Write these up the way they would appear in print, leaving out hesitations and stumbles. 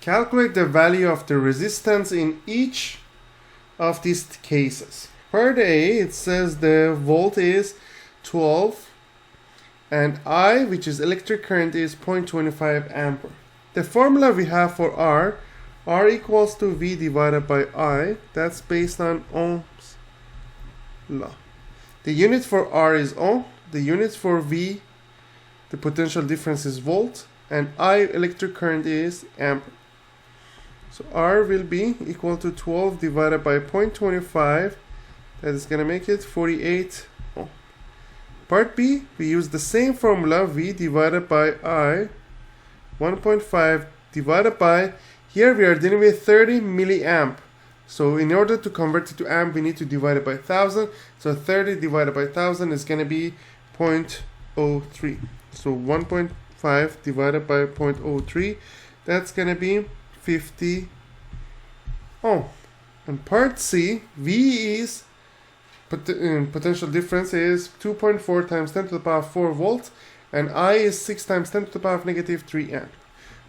Calculate the value of the resistance in each of these cases. Part A, it says the volt is 12 and I, which is electric current, is 0.25 ampere. The formula we have for R equals to V divided by I. That's based on Ohm's law. The unit for R is Ohm. The unit for V, the potential difference, is volt. And I, electric current, is ampere. So R will be equal to 12 divided by 0.25. That is going to make it 48 ohm. Part B, we use the same formula, V divided by I, 1.5 divided by, here we are dealing with 30 milliamp. So in order to convert it to amp, we need to divide it by 1000. So 30 divided by 1000 is going to be 0.03. So 1.5 divided by 0.03, that's going to be 50 ohm. And part C, V is potential difference is 2.4 times 10 to the power 4 volts, and I is 6 times 10 to the power of negative 3 amp.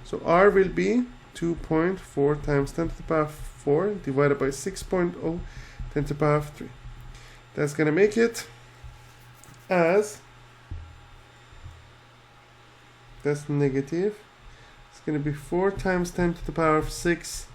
So R will be 2.4 times 10 to the power 4 divided by 6.0 10 to the power of 3. That's going to make it as, that's negative, it's going to be 4 times 10 to the power of 6